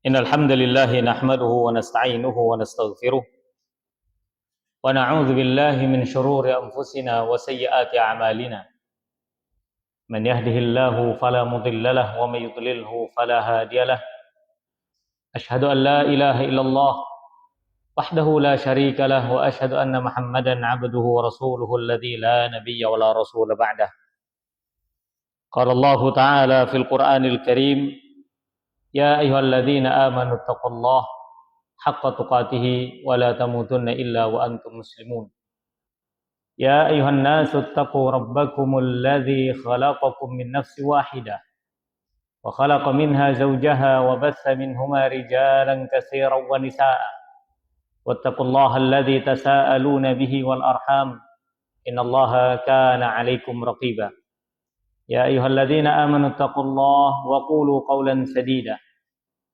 إن الحمد لله نحمده ونستعينه ونستغفره ونعوذ بالله من شرور أنفسنا وسيئات أعمالنا من يهده الله فلا مضل له ومن يضلله فلا هادي له أشهد أن لا إله إلا الله وحده لا شريك له وأشهد أن محمدا عبده ورسوله الذي لا نبي ولا رسول بعده قال الله تعالى في القرآن الكريم يا أيها الذين آمنوا اتقوا الله حق تقاته ولا تموتن إلا وأنتم مسلمون يا أيها الناس اتقوا ربكم الذي خلقكم من نفس واحدة وخلق منها زوجها وبث منهما رجالا كثيرا ونساء واتقوا الله الذي تساءلون به والأرحام إن الله كان عليكم رقيبا يا أيها الذين آمنوا اتقوا الله وقولوا قولا سديدا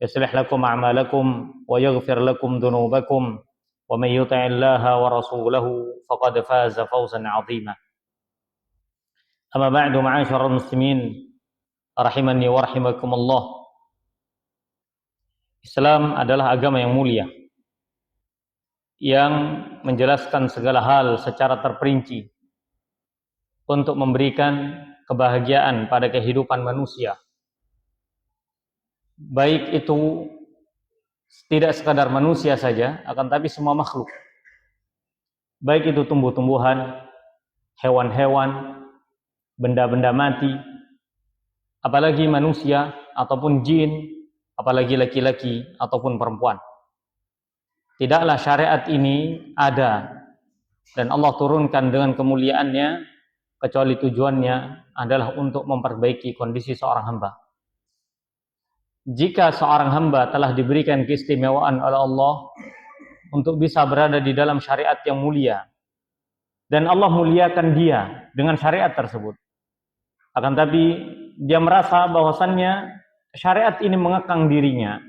يصلح لكم أعمالكم ويغفر لكم ذنوبكم ومن يطع الله ورسوله فقد فاز فوزا عظيما أما بعد معاشر المسلمين rahimani wa rahimakumullah. Islam adalah agama yang mulia yang menjelaskan segala hal secara terperinci untuk memberikan kebahagiaan pada kehidupan manusia, baik itu tidak sekadar manusia saja, akan tapi semua makhluk, baik itu tumbuh-tumbuhan, hewan-hewan, benda-benda mati, apalagi manusia ataupun jin, apalagi laki-laki ataupun perempuan. Tidaklah syariat ini ada dan Allah turunkan dengan kemuliaannya kecuali tujuannya adalah untuk memperbaiki kondisi seorang hamba. Jika seorang hamba telah diberikan keistimewaan oleh Allah untuk bisa berada di dalam syariat yang mulia, dan Allah muliakan dia dengan syariat tersebut, akan tapi dia merasa bahwasannya syariat ini mengekang dirinya,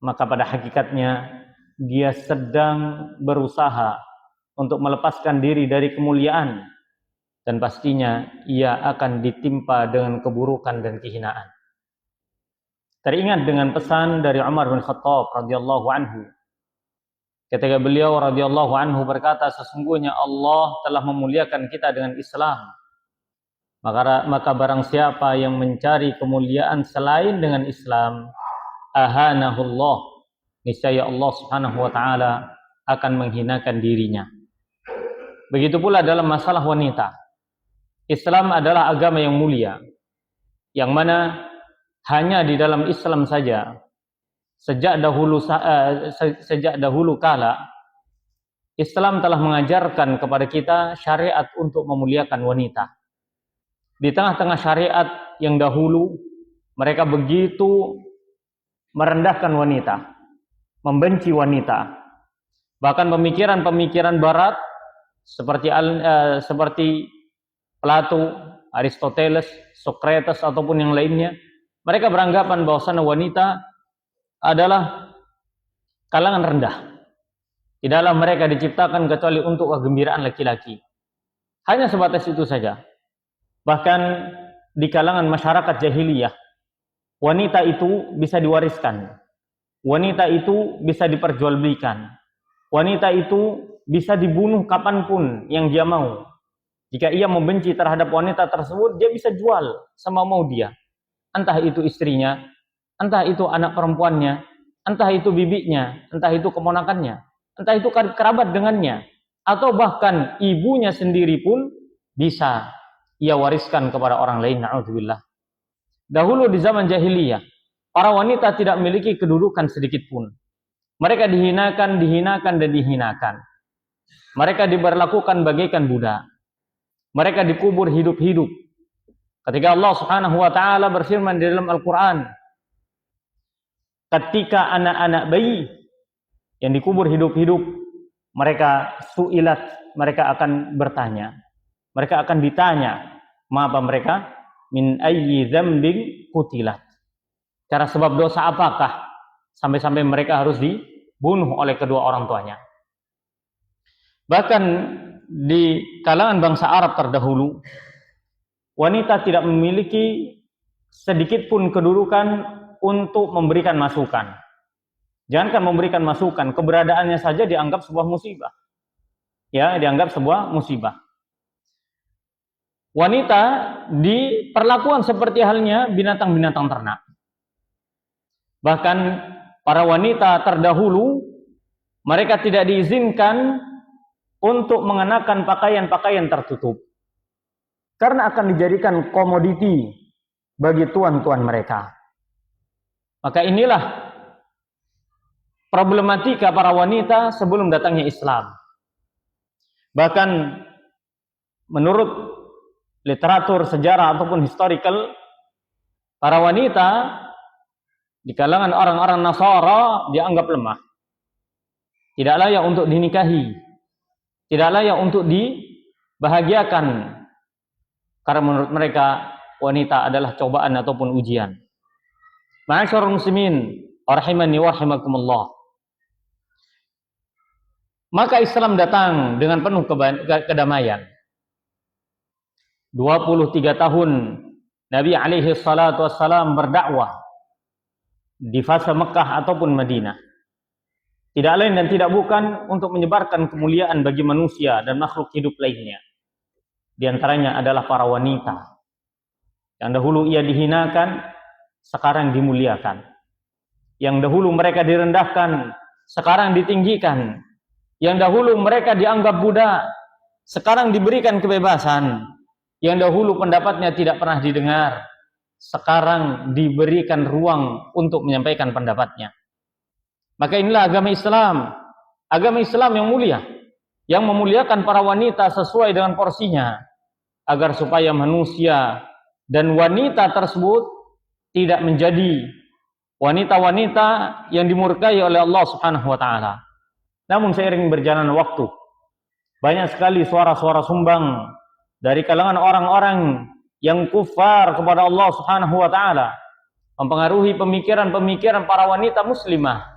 maka pada hakikatnya dia sedang berusaha untuk melepaskan diri dari kemuliaan, dan pastinya ia akan ditimpa dengan keburukan dan kehinaan. Teringat dengan pesan dari Umar bin Khattab radhiyallahu anhu ketika beliau radhiyallahu anhu berkata, sesungguhnya Allah telah memuliakan kita dengan Islam, maka barang siapa yang mencari kemuliaan selain dengan Islam, ahanahullah, niscaya Allah Subhanahu wa taala akan menghinakan dirinya. Begitu pula dalam masalah wanita. Islam adalah agama yang mulia, yang mana hanya di dalam Islam saja sejak dahulu kala Islam telah mengajarkan kepada kita syariat untuk memuliakan wanita. Di tengah-tengah syariat yang dahulu, mereka begitu merendahkan wanita, membenci wanita. Bahkan pemikiran-pemikiran barat seperti Plato, Aristoteles, Socrates ataupun yang lainnya, mereka beranggapan bahwasanya wanita adalah kalangan rendah. Tidaklah mereka diciptakan kecuali untuk kegembiraan laki-laki. Hanya sebatas itu saja. Bahkan di kalangan masyarakat jahiliyah, wanita itu bisa diwariskan. Wanita itu bisa diperjualbelikan. Wanita itu bisa dibunuh kapanpun yang dia mau. Jika ia membenci terhadap wanita tersebut, dia bisa jual sama mau dia. Entah itu istrinya, entah itu anak perempuannya, entah itu bibinya, entah itu keponakannya, entah itu kerabat dengannya, atau bahkan ibunya sendiri pun bisa ia wariskan kepada orang lain. Na'udzubillah. Dahulu di zaman jahiliyah, para wanita tidak memiliki kedudukan sedikit pun. Mereka dihinakan, dan dihinakan. Mereka diberlakukan bagaikan budak. Mereka dikubur hidup-hidup. Ketika Allah Subhanahu wa taala berfirman di dalam Al-Qur'an, ketika anak-anak bayi yang dikubur hidup-hidup, mereka su'ilat, mereka akan bertanya. Mereka akan ditanya, apa mereka? Min ayyi dzambin qutilat. Cara sebab dosa apakah sampai-sampai mereka harus dibunuh oleh kedua orang tuanya? Bahkan di kalangan bangsa Arab terdahulu, wanita tidak memiliki sedikit pun kedudukan untuk memberikan masukan. Jangankan memberikan masukan, keberadaannya saja dianggap sebuah musibah. Ya, dianggap sebuah musibah. Wanita diperlakukan seperti halnya binatang-binatang ternak. Bahkan para wanita terdahulu, mereka tidak diizinkan untuk mengenakan pakaian-pakaian tertutup. Karena akan dijadikan komoditi bagi tuan-tuan mereka. Maka inilah problematika para wanita sebelum datangnya Islam. Bahkan menurut literatur sejarah ataupun historical, para wanita di kalangan orang-orang Nasara dianggap lemah. Tidak layak untuk dinikahi. Tidak layak untuk dibahagiakan. Karena menurut mereka wanita adalah cobaan ataupun ujian. Ma'asyarul muslimin, rahimani wa rahimakumullah. Maka Islam datang dengan penuh kedamaian. 23 tahun Nabi alaihi salatu wassalam berdakwah di fase Mekah ataupun Madinah. Tidak lain dan tidak bukan untuk menyebarkan kemuliaan bagi manusia dan makhluk hidup lainnya. Di antaranya adalah para wanita. Yang dahulu ia dihinakan, sekarang dimuliakan. Yang dahulu mereka direndahkan, sekarang ditinggikan. Yang dahulu mereka dianggap budak, sekarang diberikan kebebasan. Yang dahulu pendapatnya tidak pernah didengar, sekarang diberikan ruang untuk menyampaikan pendapatnya. Maka inilah agama Islam yang mulia, yang memuliakan para wanita sesuai dengan porsinya, agar supaya manusia dan wanita tersebut tidak menjadi wanita-wanita yang dimurkai oleh Allah Subhanahu wa taala. Namun seiring berjalannya waktu, banyak sekali suara-suara sumbang dari kalangan orang-orang yang kufar kepada Allah Subhanahu wa taala, mempengaruhi pemikiran-pemikiran para wanita muslimah,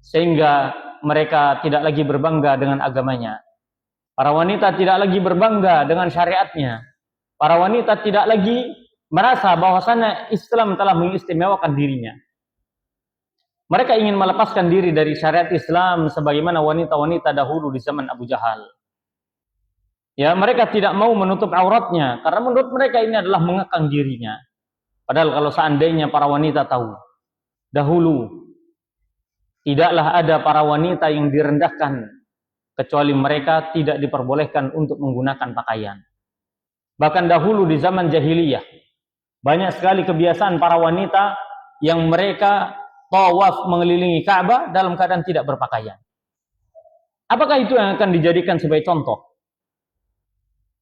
sehingga mereka tidak lagi berbangga dengan agamanya. Para wanita tidak lagi berbangga dengan syariatnya. Para wanita tidak lagi merasa bahwasannya Islam telah mengistimewakan dirinya. Mereka ingin melepaskan diri dari syariat Islam sebagaimana wanita-wanita dahulu di zaman Abu Jahal. Ya, mereka tidak mau menutup auratnya karena menurut mereka ini adalah mengekang dirinya. Padahal kalau seandainya para wanita tahu, dahulu tidaklah ada para wanita yang direndahkan kecuali mereka tidak diperbolehkan untuk menggunakan pakaian. Bahkan dahulu di zaman jahiliyah, banyak sekali kebiasaan para wanita yang mereka tawaf mengelilingi Ka'bah dalam keadaan tidak berpakaian. Apakah itu yang akan dijadikan sebagai contoh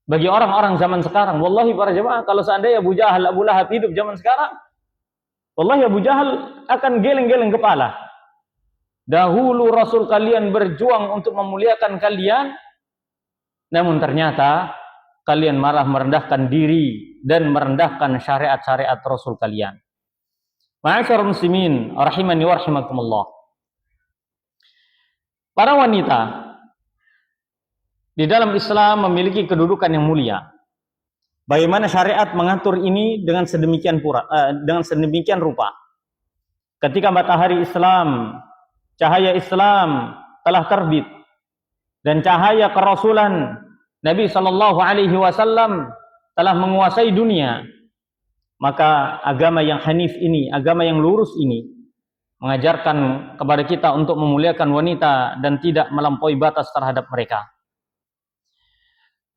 bagi orang-orang zaman sekarang? Wallahi para jemaah, kalau seandainya Abu Jahal, Abu Lahab hidup zaman sekarang, wallahi Abu Jahal akan geleng-geleng kepala. Dahulu Rasul kalian berjuang untuk memuliakan kalian, namun ternyata kalian malah merendahkan diri dan merendahkan syariat-syariat Rasul kalian. Ma'asyarul muslimin, rahimani wa rahimakumullah. Para wanita di dalam Islam memiliki kedudukan yang mulia. Bagaimana syariat mengatur ini dengan sedemikian rupa? Ketika matahari Islam, cahaya Islam telah terbit dan cahaya kerasulan Nabi sallallahu alaihi wasallam telah menguasai dunia, maka agama yang hanif ini, agama yang lurus ini mengajarkan kepada kita untuk memuliakan wanita dan tidak melampaui batas terhadap mereka.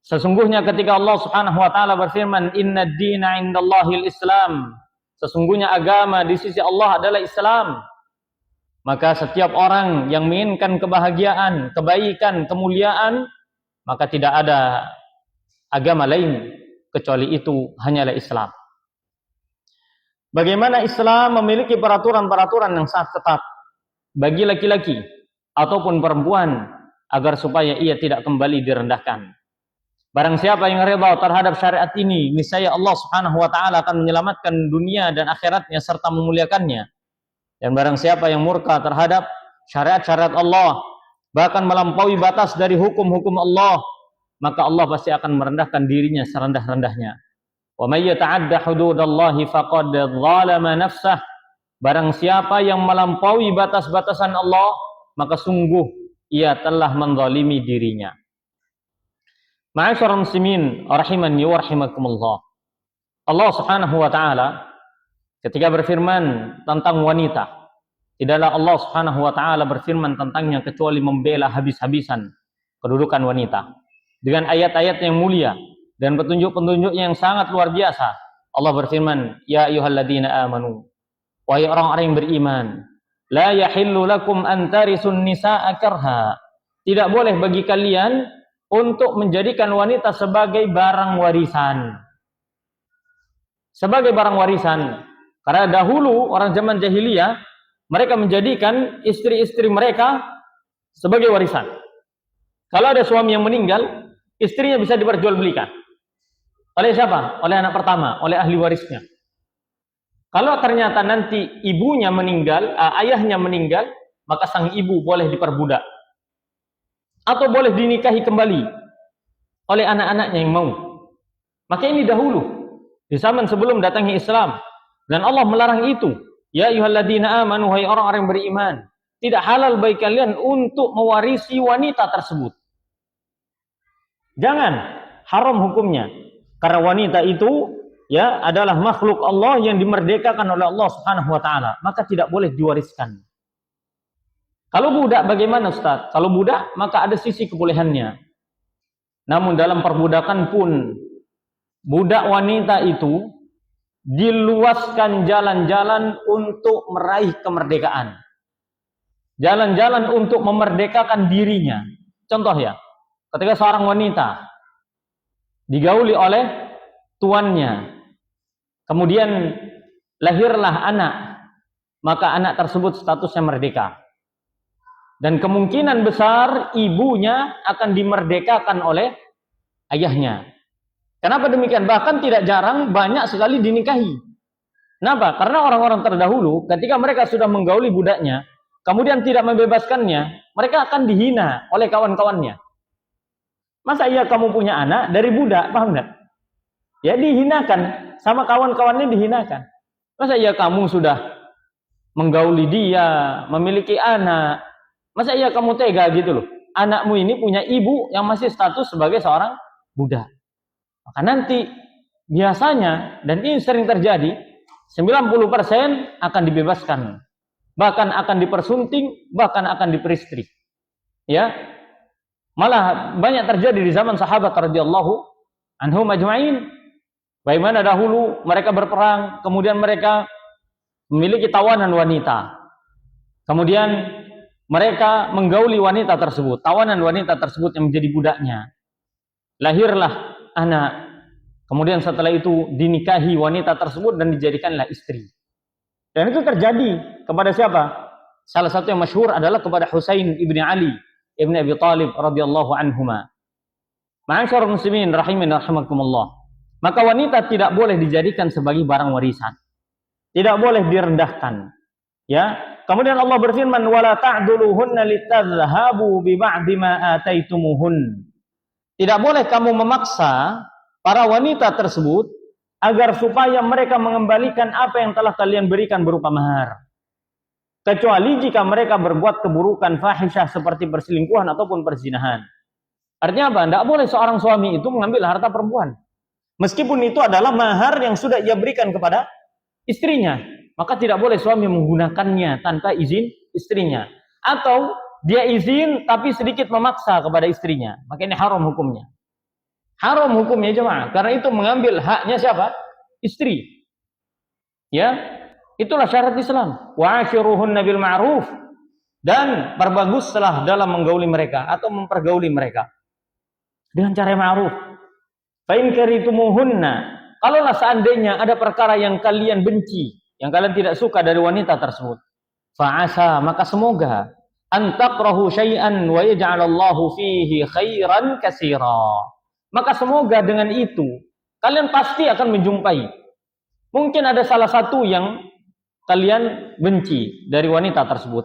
Sesungguhnya ketika Allah Subhanahu wa taala berfirman, "Innad dina 'indallahil Islam," sesungguhnya agama di sisi Allah adalah Islam. Maka setiap orang yang menginginkan kebahagiaan, kebaikan, kemuliaan, maka tidak ada agama lain kecuali itu hanyalah Islam. Bagaimana Islam memiliki peraturan-peraturan yang sangat ketat bagi laki-laki ataupun perempuan agar supaya ia tidak kembali direndahkan. Barang siapa yang redha terhadap syariat ini, niscaya Allah Subhanahu wa taala akan menyelamatkan dunia dan akhiratnya serta memuliakannya. Dan barang siapa yang murka terhadap syariat-syariat Allah, bahkan melampaui batas dari hukum-hukum Allah, maka Allah pasti akan merendahkan dirinya serendah-rendahnya. Wa may yata'adda hududallahi faqad zalama nafsah. barang siapa yang melampaui batas-batasan Allah, maka sungguh ia telah menzalimi dirinya. Ma'asyiral muslimin rahimani wa rahimakumullah. Allah Subhanahu wa taala ketika berfirman tentang wanita, tidaklah Allah Subhanahu wa taala berfirman tentangnya kecuali membela habis-habisan kedudukan wanita dengan ayat-ayat yang mulia dan petunjuk-petunjuk yang sangat luar biasa. Allah berfirman, ya ayyuhalladzina amanu, wahai orang-orang yang beriman, la yahillu lakum an tarisun nisaa karha. Tidak boleh bagi kalian untuk menjadikan wanita sebagai barang warisan. Sebagai barang warisan. Karena dahulu orang zaman jahiliyah, mereka menjadikan istri-istri mereka sebagai warisan. Kalau ada suami yang meninggal, istrinya bisa diperjualbelikan. Oleh siapa? Oleh anak pertama, oleh ahli warisnya. Kalau ternyata nanti ibunya meninggal, ayahnya meninggal, maka sang ibu boleh diperbudak. Atau boleh dinikahi kembali oleh anak-anaknya yang mau. Maka ini dahulu, di zaman sebelum datangnya Islam. Dan Allah melarang itu. Ya ayyuhalladzina amanu, wahai orang-orang yang beriman, tidak halal bagi kalian untuk mewarisi wanita tersebut. Jangan, haram hukumnya. Karena wanita itu ya adalah makhluk Allah yang dimerdekakan oleh Allah Subhanahu wa taala, maka tidak boleh diwariskan. Kalau budak bagaimana Ustaz? Kalau budak maka ada sisi kebolehannya. Namun dalam perbudakan pun budak wanita itu diluaskan jalan-jalan untuk meraih kemerdekaan. Jalan-jalan untuk memerdekakan dirinya. Contoh ya, ketika seorang wanita digauli oleh tuannya, kemudian lahirlah anak, maka anak tersebut statusnya merdeka. Dan kemungkinan besar ibunya akan dimerdekakan oleh ayahnya. Kenapa demikian? Bahkan tidak jarang banyak sekali dinikahi. Kenapa? Karena orang-orang terdahulu ketika mereka sudah menggauli budaknya, kemudian tidak membebaskannya, mereka akan dihina oleh kawan-kawannya. Masa iya kamu punya anak dari budak, paham enggak? Ya dihinakan, sama kawan-kawannya dihinakan. Masa iya kamu sudah menggauli dia, memiliki anak, masa iya kamu tega gitu loh. Anakmu ini punya ibu yang masih status sebagai seorang budak. Maka nanti biasanya, dan ini sering terjadi, 90% akan dibebaskan. Bahkan akan dipersunting, bahkan akan diperistri. Ya. Malah banyak terjadi di zaman sahabat radhiyallahu anhum ajma'in. Bagaimana dahulu mereka berperang, kemudian mereka memiliki tawanan wanita. Kemudian mereka menggauli wanita tersebut, tawanan wanita tersebut yang menjadi budaknya. Lahirlah anak. Kemudian setelah itu dinikahi wanita tersebut dan dijadikanlah istri. Dan itu terjadi kepada siapa? Salah satu yang masyhur adalah kepada Husain ibni Ali ibni Abi Thalib radhiyallahu anhuma. Ma'asyiral muslimin rahimin rahimakumullah. Maka wanita tidak boleh dijadikan sebagai barang warisan. Tidak boleh direndahkan. Ya. Kemudian Allah berfirman, "Wala ta'duluhunna litadhhabu bi ba'di ma ataitumuhun." Tidak boleh kamu memaksa para wanita tersebut agar supaya mereka mengembalikan apa yang telah kalian berikan berupa mahar. Kecuali jika mereka berbuat keburukan fahisyah seperti perselingkuhan ataupun perzinahan. Artinya apa? Tidak boleh seorang suami itu mengambil harta perempuan. Meskipun itu adalah mahar yang sudah ia berikan kepada istrinya. Maka tidak boleh suami menggunakannya tanpa izin istrinya. Atau dia izin tapi sedikit memaksa kepada istrinya. Maka ini haram hukumnya. Haram hukumnya jemaah. Karena itu mengambil haknya siapa? Istri. Ya. Itulah syarat Islam. Wa'ashiruhunna bil ma'ruf. Dan perbaguslah dalam menggauli mereka atau mempergauli mereka dengan cara ma'ruf. Fa in karitumuhunna, kalaulah seandainya ada perkara yang kalian benci, yang kalian tidak suka dari wanita tersebut, fa'asa, maka semoga antakrahu syai'an wa yaj'alallahu fihi khairan katsira. Maka semoga dengan itu kalian pasti akan menjumpai. Mungkin ada salah satu yang kalian benci dari wanita tersebut,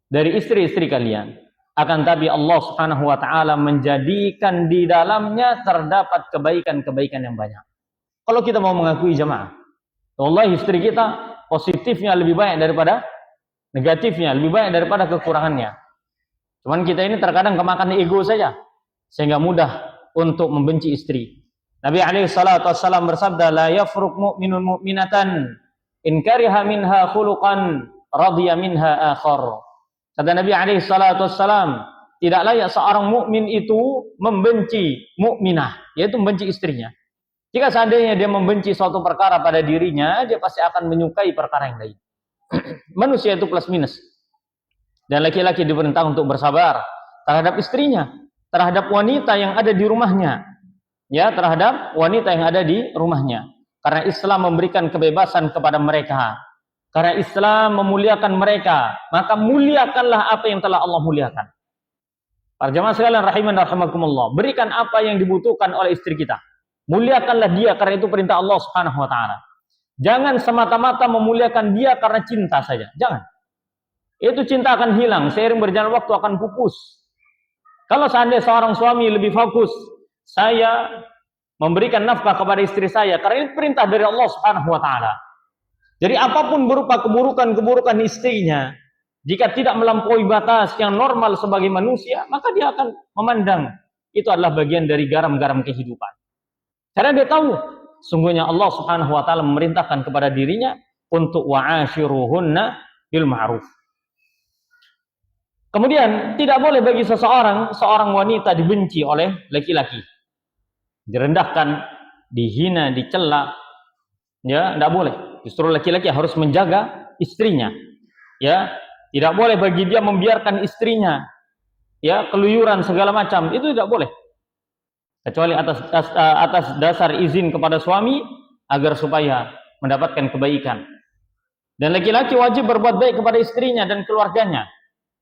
dari istri-istri kalian. Akan tapi Allah Subhanahu wa taala menjadikan di dalamnya terdapat kebaikan-kebaikan yang banyak. Kalau kita mau mengakui jemaah, wallahi istri kita positifnya lebih banyak daripada negatifnya, lebih banyak daripada kekurangannya. Cuman kita ini terkadang kemakan ego saja, sehingga mudah untuk membenci istri. Nabi SAW bersabda, la yafruq mu'minun mu'minatan in kariha minha khuluqan radiya minha akhar. Kata Nabi SAW, tidak layak seorang mukmin itu membenci mukminah, yaitu membenci istrinya. Jika seandainya dia membenci suatu perkara pada dirinya, dia pasti akan menyukai perkara yang lain. Manusia itu plus minus. Dan laki-laki diperintah untuk bersabar terhadap istrinya, terhadap wanita yang ada di rumahnya. Ya, terhadap wanita yang ada di rumahnya. Karena Islam memberikan kebebasan kepada mereka. Karena Islam memuliakan mereka, maka muliakanlah apa yang telah Allah muliakan. Para jemaah sekalian rahiman rahimakumullah, berikan apa yang dibutuhkan oleh istri kita. Muliakanlah dia, karena itu perintah Allah Subhanahu wa taala. Jangan semata-mata memuliakan dia karena cinta saja. Jangan. Itu cinta akan hilang, seiring berjalan waktu akan pupus. Kalau seandainya seorang suami lebih fokus, saya memberikan nafkah kepada istri saya, karena ini perintah dari Allah Subhanahu wa taala. Jadi apapun berupa keburukan-keburukan istrinya, jika tidak melampaui batas yang normal sebagai manusia, maka dia akan memandang itu adalah bagian dari garam-garam kehidupan. Karena dia tahu, sungguhnya Allah Subhanahu wa taala memerintahkan kepada dirinya untuk wa'ashiruhunna bil ma'ruf. Kemudian tidak boleh bagi seorang wanita dibenci oleh laki-laki, direndahkan, dihina, dicela, ya tidak boleh. Justru laki-laki harus menjaga istrinya, ya tidak boleh bagi dia membiarkan istrinya, ya keluyuran segala macam, itu tidak boleh, kecuali atas dasar izin kepada suami agar supaya mendapatkan kebaikan. Dan laki-laki wajib berbuat baik kepada istrinya dan keluarganya.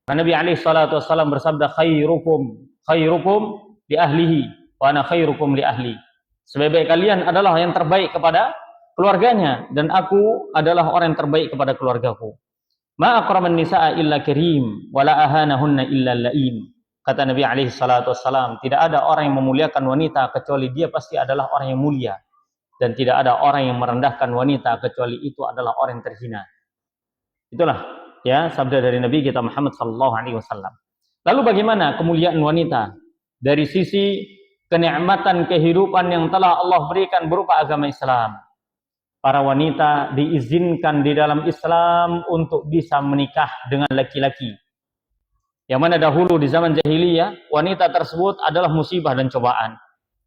Nabi SAW bersabda, khairukum li ahlihi wa ana khairukum li ahli. Sebaik-baik kalian adalah yang terbaik kepada keluarganya, dan aku adalah orang yang terbaik kepada keluargaku. Ma akraman nisa'a illa karim wa la ahanahunna illa la'im. Kata Nabi SAW, tidak ada orang yang memuliakan wanita kecuali dia pasti adalah orang yang mulia, dan tidak ada orang yang merendahkan wanita kecuali itu adalah orang yang terhina. Itulah ya sabda dari Nabi kita Muhammad SAW. Lalu bagaimana kemuliaan wanita dari sisi kenikmatan kehidupan yang telah Allah berikan berupa agama Islam? Para wanita diizinkan di dalam Islam untuk bisa menikah dengan laki-laki. Yang mana dahulu di zaman jahiliyah, wanita tersebut adalah musibah dan cobaan.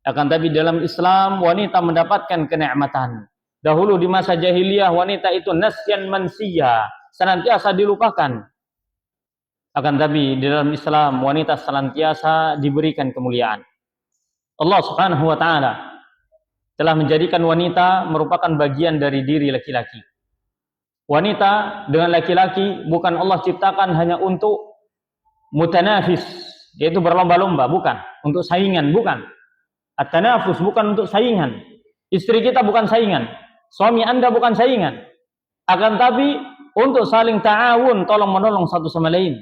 Akan tapi dalam Islam, wanita mendapatkan kenikmatan. Dahulu di masa jahiliyah, wanita itu nasyan mansiyah, senantiasa dilupakan. Akan tapi di dalam Islam, wanita senantiasa diberikan kemuliaan. Allah Subhanahu wa taala telah menjadikan wanita merupakan bagian dari diri laki-laki. Wanita dengan laki-laki bukan Allah ciptakan hanya untuk mutanafis, yaitu berlomba-lomba, bukan. Untuk saingan, bukan. At-tanafus bukan untuk saingan. Istri kita bukan saingan. Suami Anda bukan saingan. Akan tapi untuk saling ta'awun, tolong menolong satu sama lain.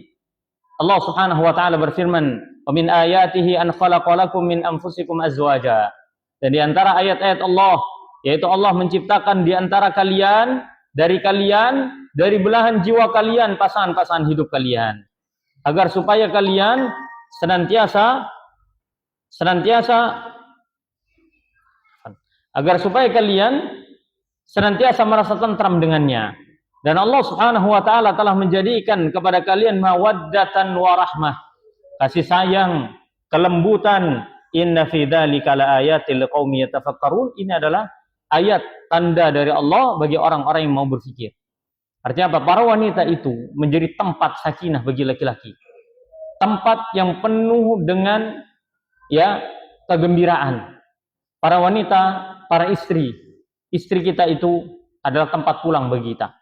Allah Subhanahu wa taala berfirman, "Wa min ayatihi an khalaqalakum min anfusikum azwaja." Dan di antara ayat-ayat Allah, yaitu Allah menciptakan di antara kalian, dari belahan jiwa kalian, pasangan-pasangan hidup kalian, agar supaya kalian senantiasa merasa tentram dengannya. Dan Allah Subhanahu wa taala telah menjadikan kepada kalian mawaddatan wa rahmah, kasih sayang, kelembutan. Inna fi dzalika laayatil liqaumin yatafakkarun. Ini adalah ayat tanda dari Allah bagi orang-orang yang mau berpikir. Artinya apa? Para wanita itu menjadi tempat sakinah bagi laki-laki. Tempat yang penuh dengan ya kegembiraan. Para wanita, para istri kita itu adalah tempat pulang bagi kita.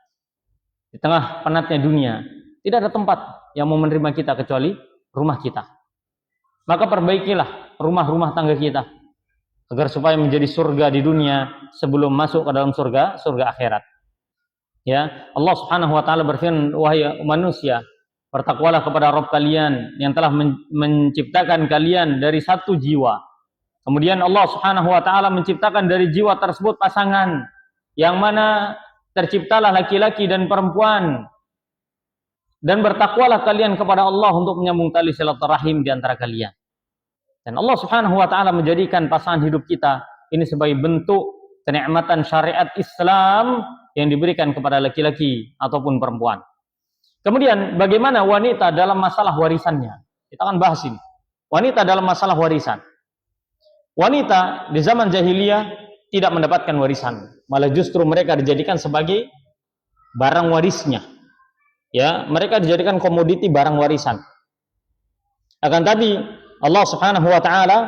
Di tengah penatnya dunia, tidak ada tempat yang mau menerima kita kecuali rumah kita. Maka perbaikilah rumah-rumah tangga kita agar supaya menjadi surga di dunia sebelum masuk ke dalam surga akhirat. Ya, Allah Subhanahu wa taala berfirman, "Wahai manusia, bertakwalah kepada Rabb kalian yang telah menciptakan kalian dari satu jiwa." Kemudian Allah Subhanahu wa taala menciptakan dari jiwa tersebut pasangan yang mana terciptalah laki-laki dan perempuan, dan bertakwalah kalian kepada Allah untuk menyambung tali silaturahim di antara kalian. Dan Allah Subhanahu wa taala menjadikan pasangan hidup kita ini sebagai bentuk kenikmatan syariat Islam yang diberikan kepada laki-laki ataupun perempuan. Kemudian bagaimana wanita dalam masalah warisannya? Kita akan bahas ini. Wanita dalam masalah warisan. Wanita di zaman jahiliyah tidak mendapatkan warisan, malah justru mereka dijadikan sebagai barang warisnya. Ya, mereka dijadikan komoditi barang warisan. Akan tadi Allah Subhanahu wa taala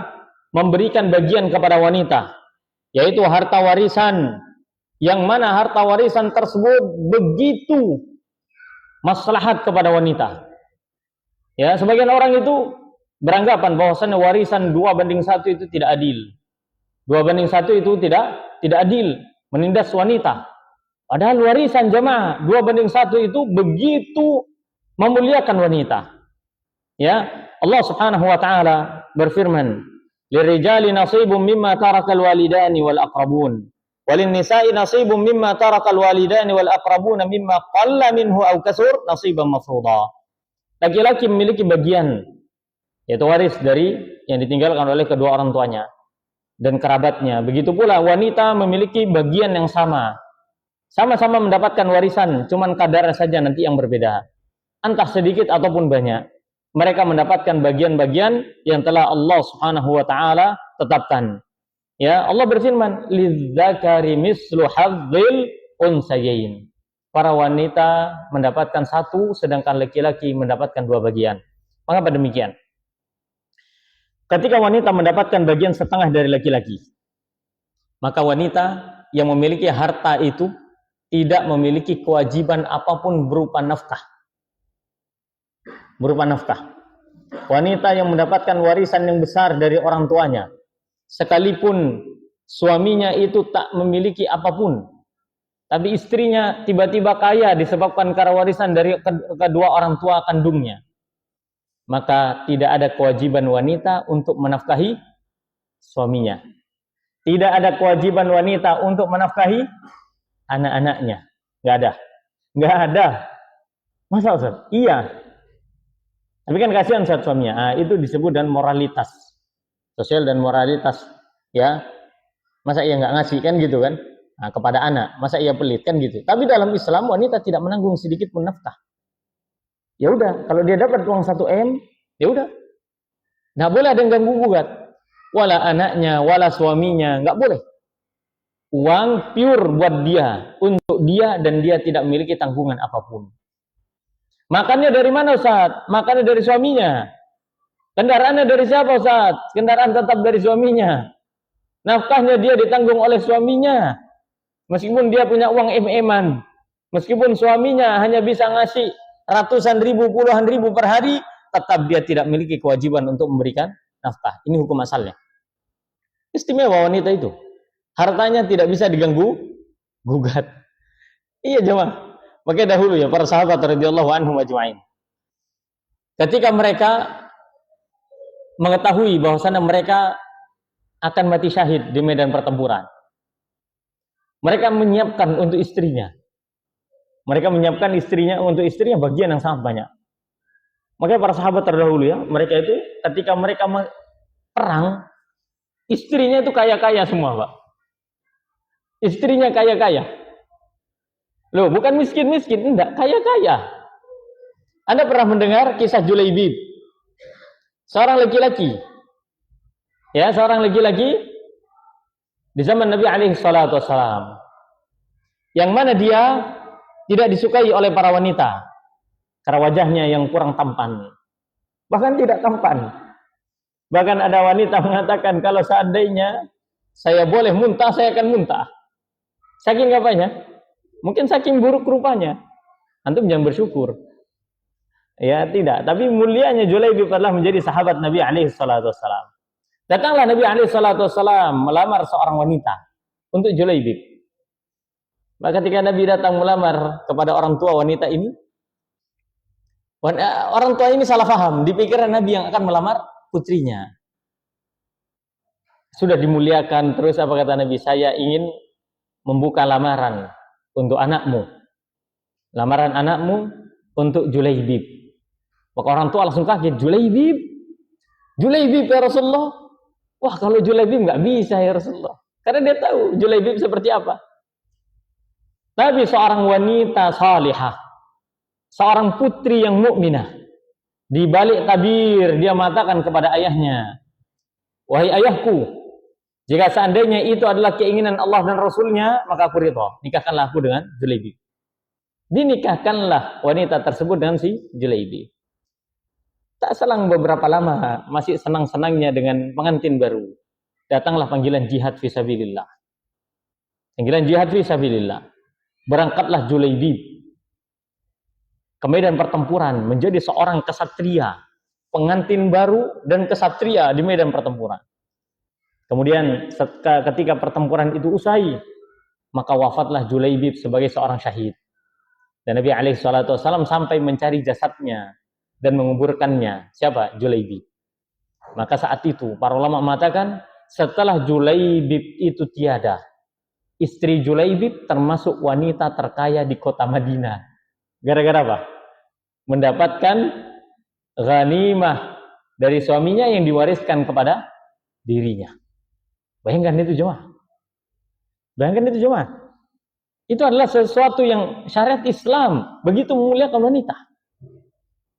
memberikan bagian kepada wanita, yaitu harta warisan, yang mana harta warisan tersebut begitu maslahat kepada wanita. Ya, sebagian orang itu beranggapan bahwasannya warisan 2:1 itu tidak adil. 2:1 itu tidak adil, menindas wanita. Padahal warisan jemaah 2:1 itu begitu memuliakan wanita. Ya, Allah Subhanahu wa taala berfirman, "Lirijali nasibum mimma tarakal walidani wal aqrabun, walin nisa'i nasibum mimma tarakal walidani wal aqrabuna mimma qalla minhu aw kasur nasiban mafruḍa." Laki-laki memiliki bagian, yaitu waris dari yang ditinggalkan oleh kedua orang tuanya dan kerabatnya. Begitu pula wanita memiliki bagian yang sama. Sama-sama mendapatkan warisan, cuman kadarnya saja nanti yang berbeda. Entah sedikit ataupun banyak. Mereka mendapatkan bagian-bagian yang telah Allah Subhanahu wa taala tetapkan. Ya, Allah berfirman, "Lidzakari mislu hadzil unsayain." Para wanita mendapatkan 1, sedangkan laki-laki mendapatkan 2 bagian. Mengapa demikian? Ketika wanita mendapatkan bagian setengah dari laki-laki, maka wanita yang memiliki harta itu tidak memiliki kewajiban apapun berupa nafkah. Berupa nafkah. Wanita yang mendapatkan warisan yang besar dari orang tuanya, sekalipun suaminya itu tak memiliki apapun, tapi istrinya tiba-tiba kaya disebabkan karena warisan dari kedua orang tua kandungnya, maka tidak ada kewajiban wanita untuk menafkahi suaminya. Tidak ada kewajiban wanita untuk menafkahi anak-anaknya. Nggak ada. Masa Ustaz? Iya. Tapi kan kasihan saat suaminya. Nah, itu disebut dan moralitas. Sosial dan moralitas. Ya. Masa ia nggak ngasih kan gitu kan? Nah, kepada anak. Masa ia pelit kan gitu. Tapi dalam Islam wanita tidak menanggung sedikit pun nafkah. Ya udah, kalau dia dapat uang 1 M, ya udah. Nggak boleh ada yang ganggu gugat. Wala anaknya, wala suaminya, nggak boleh. Uang pure buat dia, untuk dia, dan dia tidak memiliki tanggungan apapun. Makannya dari mana Ustaz? Makannya dari suaminya. Kendaraannya dari siapa Ustaz? Kendaraan tetap dari suaminya. Nafkahnya dia ditanggung oleh suaminya. Meskipun dia punya uang em-eman. Meskipun suaminya hanya bisa ngasih ratusan ribu, puluhan ribu per hari, tetap dia tidak memiliki kewajiban untuk memberikan nafkah. Ini hukum asalnya. Istimewa wanita itu. Hartanya tidak bisa diganggu gugat. Iya jemaah. Makanya dahulu ya para sahabat radhiyallahu anhum ajma'in, ketika mereka mengetahui bahwasanya mereka akan mati syahid di medan pertempuran, mereka menyiapkan untuk istrinya. Mereka menyiapkan untuk istrinya bagian yang sangat banyak. Makanya para sahabat terdahulu ya, mereka itu ketika mereka perang, istrinya itu kaya-kaya semua, Pak. Istrinya kaya-kaya. Loh, bukan miskin-miskin, enggak, kaya-kaya. Anda pernah mendengar kisah Julaibib? Seorang laki-laki. Ya, seorang laki-laki di zaman Nabi alaihi salatu wassalam. Yang mana dia tidak disukai oleh para wanita karena wajahnya yang kurang tampan. Bahkan tidak tampan. Bahkan ada wanita mengatakan, kalau seandainya saya boleh muntah, saya akan muntah. Saking apanya? Mungkin saking buruk rupanya. Antum jangan bersyukur. Ya, tidak. Tapi mulianya Julaibib adalah menjadi sahabat Nabi alaihi salatu wassalam. Datanglah Nabi alaihi salatu wassalam melamar seorang wanita untuk Julaibib. Maka ketika Nabi datang melamar kepada orang tua wanita ini, orang tua ini salah paham. Dipikirkan Nabi yang akan melamar putrinya. Sudah dimuliakan, terus apa kata Nabi? Saya ingin membuka lamaran untuk anakmu. Lamaran anakmu untuk Julaibib. Maka orang tua langsung kaget, Julaibib? Julaibib ya Rasulullah? Wah, kalau Julaibib nggak bisa ya Rasulullah. Karena dia tahu Julaibib seperti apa. Tapi seorang wanita salihah, seorang putri yang mukminah, di balik tabir dia mengatakan kepada ayahnya, wahai ayahku, jika seandainya itu adalah keinginan Allah dan Rasulnya, maka aku ridha. Nikahkanlah aku dengan Julaibib. Dinikahkanlah wanita tersebut dengan si Julaibib. Tak selang beberapa lama, masih senang-senangnya dengan pengantin baru, datanglah panggilan jihad fisabilillah. Panggilan jihad fisabilillah. Berangkatlah Julaibib ke medan pertempuran menjadi seorang kesatria, pengantin baru dan kesatria di medan pertempuran. Kemudian ketika pertempuran itu usai, maka wafatlah Julaibib sebagai seorang syahid. Dan Nabi SAW sampai mencari jasadnya dan menguburkannya. Siapa? Julaibib. Maka saat itu para ulama mengatakan setelah Julaibib itu tiada, istri Julaibib termasuk wanita terkaya di kota Madinah. Gara-gara apa? Mendapatkan ghanimah dari suaminya yang diwariskan kepada dirinya. Bayangkan itu jemaah. Bayangkan itu jemaah. Itu adalah sesuatu yang syariat Islam begitu memuliakan wanita.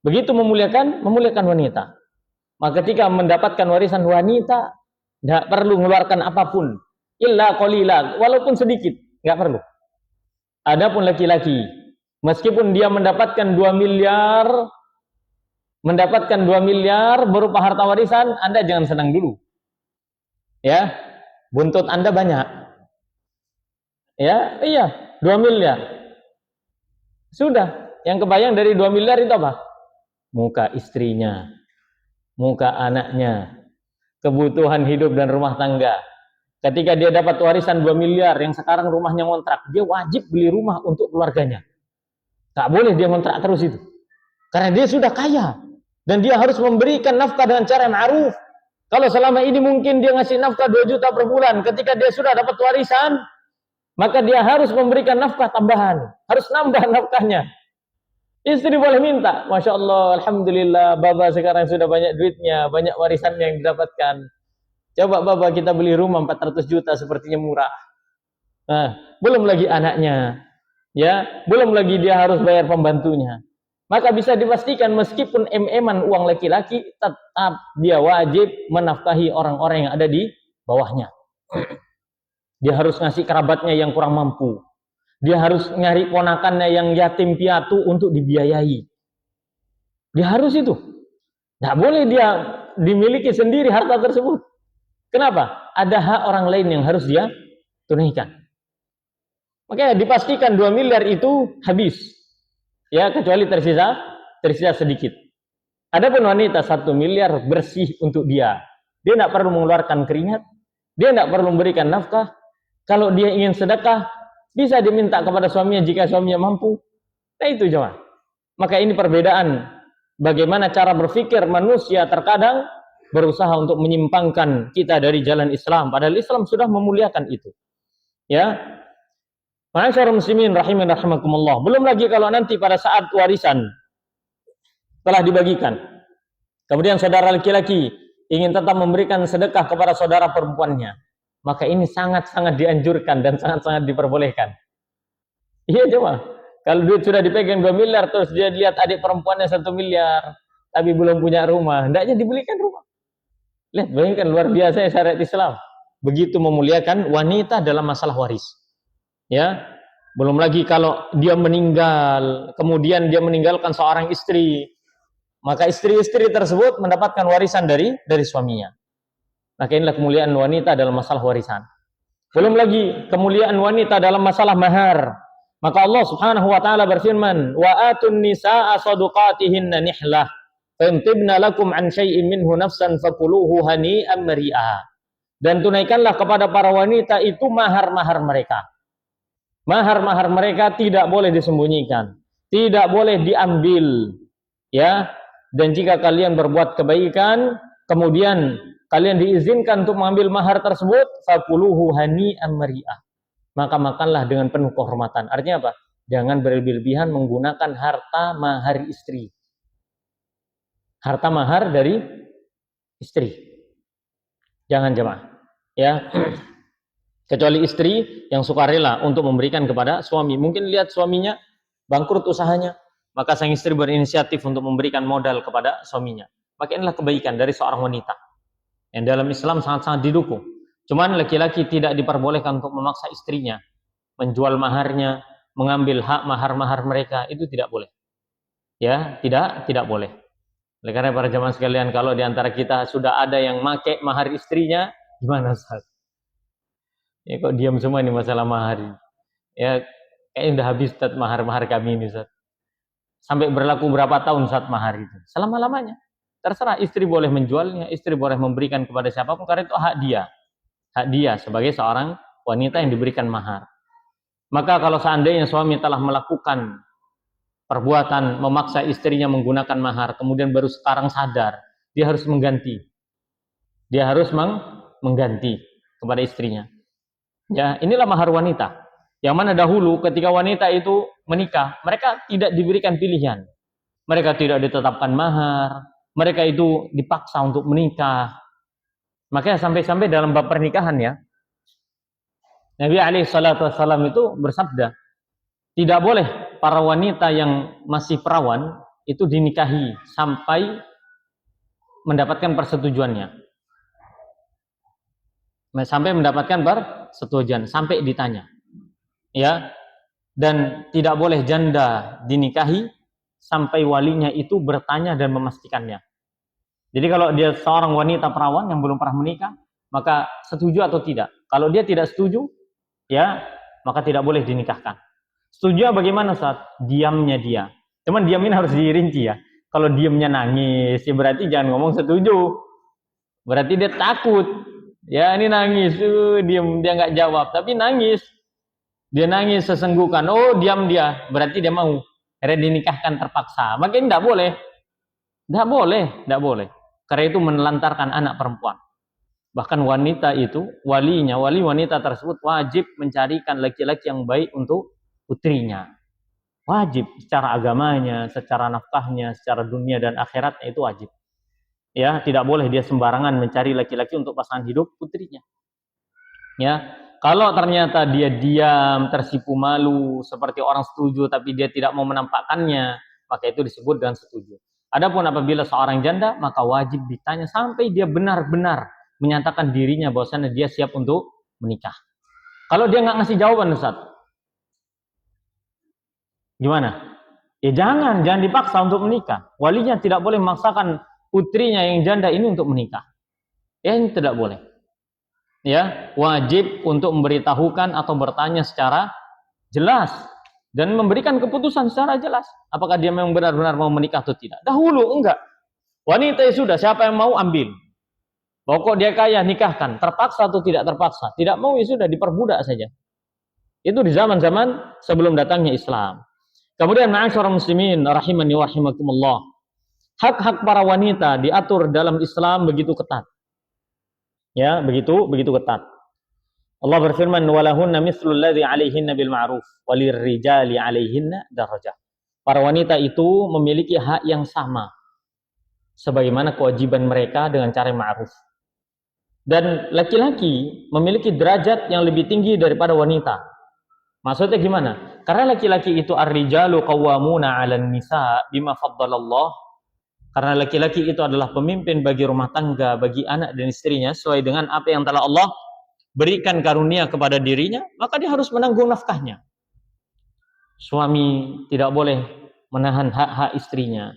Begitu memuliakan wanita. Maka ketika mendapatkan warisan wanita, tidak perlu mengeluarkan apapun. Illa qalila, walaupun sedikit, nggak perlu. Adapun laki-laki, meskipun dia mendapatkan 2 miliar berupa harta warisan, Anda jangan senang dulu. Ya, buntut Anda banyak. Ya, iya, 2 miliar. Sudah, yang kebayang dari 2 miliar itu apa? Muka istrinya, muka anaknya, kebutuhan hidup dan rumah tangga. Ketika dia dapat warisan 2 miliar, yang sekarang rumahnya ngontrak, dia wajib beli rumah untuk keluarganya. Tak boleh dia ngontrak terus itu. Karena dia sudah kaya. Dan dia harus memberikan nafkah dengan cara yang ma'ruf. Kalau selama ini mungkin dia ngasih nafkah 2 juta per bulan, ketika dia sudah dapat warisan, maka dia harus memberikan nafkah tambahan. Harus nambah nafkahnya. Istri boleh minta. Masya Allah, Alhamdulillah, Baba sekarang sudah banyak duitnya, banyak warisannya yang didapatkan. Coba Baba kita beli rumah 400 juta, sepertinya murah. Nah, belum lagi anaknya. Ya, belum lagi dia harus bayar pembantunya. Maka bisa dipastikan meskipun em-eman uang laki-laki, tetap dia wajib menafkahi orang-orang yang ada di bawahnya. Dia harus ngasih kerabatnya yang kurang mampu. Dia harus nyari ponakannya yang yatim piatu untuk dibiayai. Dia harus itu. Tidak boleh dia dimiliki sendiri harta tersebut. Kenapa? Ada hak orang lain yang harus dia tunaikan. Makanya dipastikan 2 miliar itu habis. Ya, kecuali tersisa sedikit. Adapun wanita 1 miliar bersih untuk dia. Dia tidak perlu mengeluarkan keringat. Dia tidak perlu memberikan nafkah. Kalau dia ingin sedekah, bisa diminta kepada suaminya jika suaminya mampu. Nah itu jemaah. Maka ini perbedaan bagaimana cara berpikir manusia terkadang berusaha untuk menyimpangkan kita dari jalan Islam. Padahal Islam sudah memuliakan itu. Ya. Ma'asyiral muslimin rahimin rahimakumullah. Belum lagi kalau nanti pada saat warisan telah dibagikan, kemudian saudara laki-laki ingin tetap memberikan sedekah kepada saudara perempuannya, maka ini sangat-sangat dianjurkan dan sangat-sangat diperbolehkan. Iya coba. Kalau duit sudah dipegang 2 miliar, terus dia lihat adik perempuannya 1 miliar, tapi belum punya rumah, hendaknya dibelikan rumah. Lihat, bayangkan luar biasa ya syariat Islam. Begitu memuliakan wanita dalam masalah waris. Ya, belum lagi kalau dia meninggal, kemudian dia meninggalkan seorang istri, maka istri-istri tersebut mendapatkan warisan dari suaminya. Maka inilah kemuliaan wanita dalam masalah warisan. Belum lagi kemuliaan wanita dalam masalah mahar. Maka Allah Subhanahu wa taala berfirman, "Wa atun nisaa shadaqatihinna nihlah, fa intibna lakum an syai'in minhu nafsan fakuluhu hani'an mari'a." Dan tunaikanlah kepada para wanita itu mahar-mahar mereka. Mahar-mahar mereka tidak boleh disembunyikan, tidak boleh diambil, ya. Dan jika kalian berbuat kebaikan, kemudian kalian diizinkan untuk mengambil mahar tersebut, fakuluhu hani'an mari'ah. maka makanlah dengan penuh kehormatan. Artinya apa? Jangan berlebihan menggunakan harta mahar istri. Harta mahar dari istri. Jangan jemaah. Ya. Kecuali istri yang sukarela untuk memberikan kepada suami. Mungkin lihat suaminya bangkrut usahanya, maka sang istri berinisiatif untuk memberikan modal kepada suaminya. Maka inilah kebaikan dari seorang wanita yang dalam Islam sangat-sangat didukung. Cuman laki-laki tidak diperbolehkan untuk memaksa istrinya menjual maharnya, mengambil hak mahar-mahar mereka, itu tidak boleh. Ya, tidak boleh. Oleh karena para jamaah sekalian, kalau di antara kita sudah ada yang make mahar istrinya, gimana Ustaz? Ya kok diam semua ini masalah mahar. Ya, kayaknya udah habis Ustaz mahar-mahar kami ini Ustaz. Sampai berlaku berapa tahun saat mahar itu? Selama-lamanya. Terserah, istri boleh menjualnya, istri boleh memberikan kepada siapapun, karena itu hak dia. Hak dia sebagai seorang wanita yang diberikan mahar. Maka kalau seandainya suami telah melakukan perbuatan memaksa istrinya menggunakan mahar, kemudian baru sekarang sadar, dia harus mengganti. Dia harus mengganti kepada istrinya. Ya, inilah mahar wanita. Yang mana dahulu ketika wanita itu menikah, mereka tidak diberikan pilihan. Mereka tidak ditetapkan mahar, mereka itu dipaksa untuk menikah. Makanya sampai-sampai dalam bab pernikahan ya, Nabi SAW itu bersabda, tidak boleh para wanita yang masih perawan itu dinikahi sampai mendapatkan persetujuannya. Sampai mendapatkan persetujuan, sampai ditanya. Ya. Dan tidak boleh janda dinikahi sampai walinya itu bertanya dan memastikannya. Jadi kalau dia seorang wanita perawan yang belum pernah menikah, maka setuju atau tidak. Kalau dia tidak setuju, ya, maka tidak boleh dinikahkan. Setuju bagaimana saat diamnya dia? Cuman diam ini harus dirinci ya. Kalau diamnya nangis, ya berarti jangan ngomong setuju. Berarti dia takut. Ya ini nangis, diam, dia nggak jawab, tapi nangis. Dia nangis sesenggukan. Oh diam dia, berarti dia mau. Akhirnya dinikahkan terpaksa. Maka tidak boleh. Tidak boleh. Karena itu menelantarkan anak perempuan. Bahkan wanita itu, wali wanita tersebut wajib mencarikan laki-laki yang baik untuk putrinya. Wajib secara agamanya, secara nafkahnya, secara dunia dan akhiratnya itu wajib. Ya, tidak boleh dia sembarangan mencari laki-laki untuk pasangan hidup putrinya. Ya, kalau ternyata dia diam, tersipu malu, seperti orang setuju tapi dia tidak mau menampakkannya, maka itu disebut dengan setuju. Adapun apabila seorang janda, maka wajib ditanya sampai dia benar-benar menyatakan dirinya bahwasanya dia siap untuk menikah. Kalau dia nggak ngasih jawaban, Ustaz, gimana? Ya jangan dipaksa untuk menikah. Walinya tidak boleh memaksakan putrinya yang janda ini untuk menikah. Ya ini tidak boleh. Ya, wajib untuk memberitahukan atau bertanya secara jelas dan memberikan keputusan secara jelas. Apakah dia memang benar-benar mau menikah atau tidak? Dahulu enggak. Wanita ya sudah, siapa yang mau ambil. Pokok dia kaya nikahkan, terpaksa atau tidak terpaksa. Tidak mau ya sudah diperbudak saja. Itu di zaman-zaman sebelum datangnya Islam. Kemudian ma'asyiral muslimin rahimani wa rahimakumullah. Hak-hak para wanita diatur dalam Islam begitu ketat. Ya, begitu ketat. Allah berfirman, "Walahunna mislul ladzi 'alaihinna bil ma'ruf, walirrijali 'alaihinna darajah." Para wanita itu memiliki hak yang sama sebagaimana kewajiban mereka dengan cara ma'ruf. Dan laki-laki memiliki derajat yang lebih tinggi daripada wanita. Maksudnya gimana? Karena laki-laki itu ar-rijalu qawwamuna 'alan nisa bima faddalallah. Karena laki-laki itu adalah pemimpin bagi rumah tangga, bagi anak dan istrinya sesuai dengan apa yang telah Allah berikan karunia kepada dirinya, maka dia harus menanggung nafkahnya. Suami tidak boleh menahan hak-hak istrinya.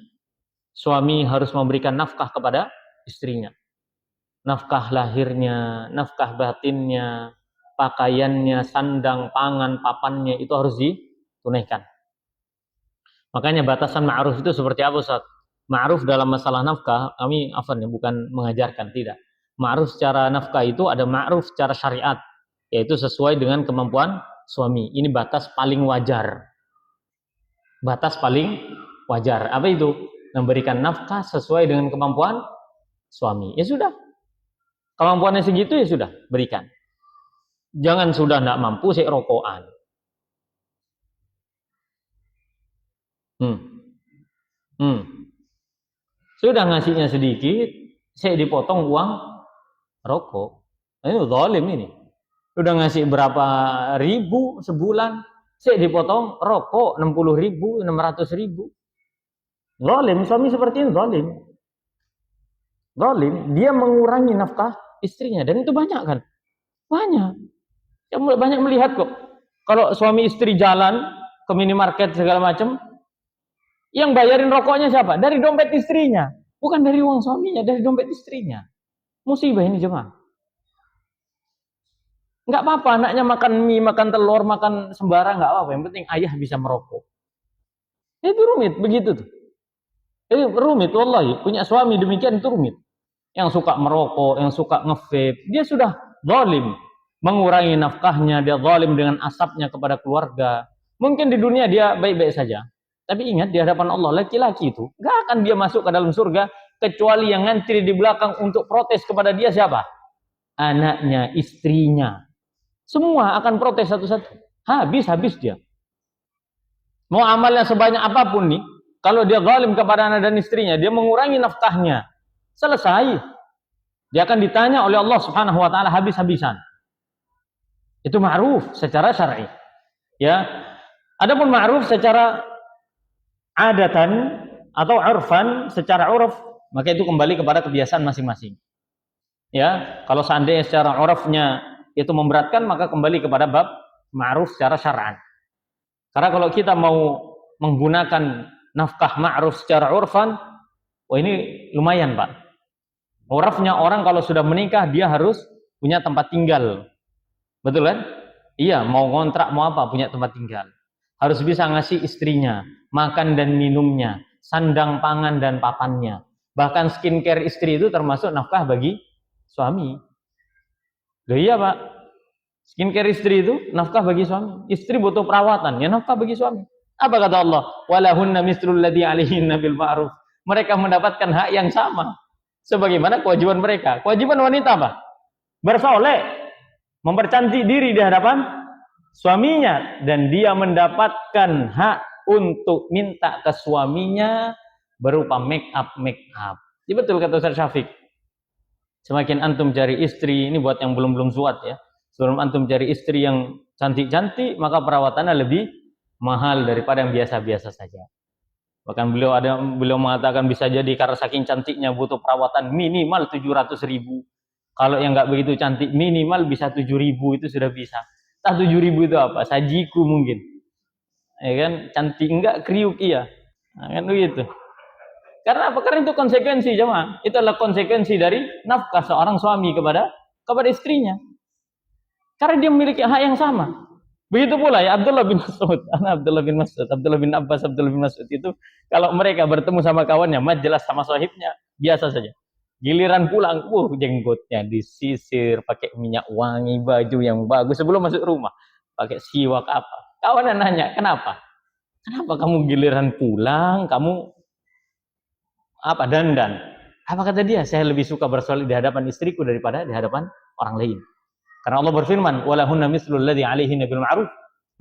Suami harus memberikan nafkah kepada istrinya. Nafkah lahirnya, nafkah batinnya, pakaiannya, sandang, pangan, papannya itu harus ditunaikan. Makanya batasan ma'ruf itu seperti apa, Ustaz? Ma'ruf dalam masalah nafkah, kami bukan mengajarkan, tidak. Ma'ruf secara nafkah itu ada ma'ruf secara syariat, yaitu sesuai dengan kemampuan suami. Ini batas paling wajar. Batas paling wajar. Apa itu? Memberikan nafkah sesuai dengan kemampuan suami. Ya sudah. Kemampuannya segitu ya sudah, berikan. Jangan sudah tidak mampu sik rokokan. Sudah ngasihnya sedikit, saya dipotong uang rokok. Ini zalim ini. Sudah ngasih berapa ribu sebulan, saya dipotong rokok 60.000, 600.000. Zalim, suami seperti ini zalim. Zalim, dia mengurangi nafkah istrinya, dan itu banyak kan? Banyak. Ya, banyak melihat kok. Kalau suami istri jalan ke minimarket segala macam, yang bayarin rokoknya siapa? Dari dompet istrinya. Bukan dari uang suaminya, dari dompet istrinya. Musibah ini jemaah. Enggak apa-apa, anaknya makan mie, makan telur, makan sembarang, enggak apa-apa. Yang penting ayah bisa merokok. Itu rumit, begitu tuh. Itu rumit, wallahi. Punya suami demikian itu rumit. Yang suka merokok, yang suka nge-vape, dia sudah zalim. Mengurangi nafkahnya, dia zalim dengan asapnya kepada keluarga. Mungkin di dunia dia baik-baik saja. Tapi ingat, di hadapan Allah, laki-laki itu nggak akan dia masuk ke dalam surga kecuali yang ngantri di belakang untuk protes kepada dia siapa? Anaknya, istrinya. Semua akan protes satu-satu. Habis dia. Mau amalnya sebanyak apapun nih, kalau dia zalim kepada anak dan istrinya, dia mengurangi nafkahnya. Selesai. Dia akan ditanya oleh Allah Subhanahu wa taala habis-habisan. Itu ma'ruf secara syar'i. Ya. Adapun ma'ruf secara adatan atau urfan, secara urf, maka itu kembali kepada kebiasaan masing-masing. Ya, kalau seandainya secara urfnya itu memberatkan, maka kembali kepada bab ma'ruf secara syar'an. Karena kalau kita mau menggunakan nafkah ma'ruf secara urfan, oh ini lumayan, Pak. Urfnya orang kalau sudah menikah dia harus punya tempat tinggal. Betul kan? Iya, mau ngontrak mau apa, punya tempat tinggal. Harus bisa ngasih istrinya makan dan minumnya, sandang pangan dan papannya. Bahkan skincare istri itu termasuk nafkah bagi suami. Loh iya Pak, skincare istri itu nafkah bagi suami. Istri butuh perawatan, ya nafkah bagi suami. Apa kata Allah? Walahunna mislul ladzi 'alaihinna bil ma'ruf. Mereka mendapatkan hak yang sama sebagaimana kewajiban mereka. Kewajiban wanita apa? Bersoleh, mempercantik diri di hadapan suaminya, dan dia mendapatkan hak untuk minta ke suaminya berupa make up. Ini betul kata Ustaz Syafiq. Semakin antum cari istri, ini buat yang belum zuat ya. Sebelum antum cari istri yang cantik-cantik, maka perawatannya lebih mahal daripada yang biasa-biasa saja. Bahkan beliau mengatakan bisa jadi karena saking cantiknya butuh perawatan minimal 700.000. Kalau yang nggak begitu cantik minimal bisa 7.000, itu sudah bisa. 7.000 itu apa? Sajiku mungkin. Ya kan, cantik enggak, kriuk iya. Nah, kan begitu. Karena apa? Karena itu konsekuensi jemaah. Itu adalah konsekuensi dari nafkah seorang suami kepada istrinya. Karena dia memiliki hak yang sama. Begitu pula ya Abdullah bin Mas'ud, Abdullah bin Mas'ud, Abdullah bin Abbas, Abdullah bin Mas'ud itu kalau mereka bertemu sama kawannya, majelis sama sahibnya, biasa saja. Giliran pulang, jenggotnya disisir, pakai minyak wangi, baju yang bagus sebelum masuk rumah, pakai siwak apa. Kawannya nanya, kenapa? Kenapa kamu giliran pulang, kamu apa dandan? Apa kata dia? Saya lebih suka bersolek di hadapan istriku daripada di hadapan orang lain. Karena Allah berfirman, walahunna mislul ladzi 'alaihinna bil ma'ruf.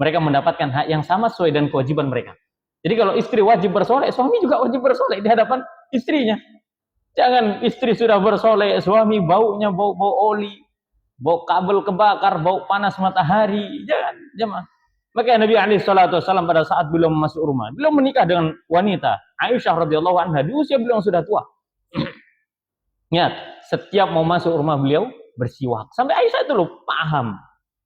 Mereka mendapatkan hak yang sama sesuai dengan kewajiban mereka. Jadi kalau istri wajib bersolek, suami juga wajib bersolek di hadapan istrinya. Jangan istri sudah bersolek, suami baunya bau oli, bau kabel kebakar, bau panas matahari. Jangan. Maka Nabi SAW pada saat beliau masuk rumah, beliau menikah dengan wanita Aisyah radhiyallahu anha di usia beliau yang sudah tua. Ingat, setiap mau masuk rumah beliau bersiwak. Sampai Aisyah itu loh paham.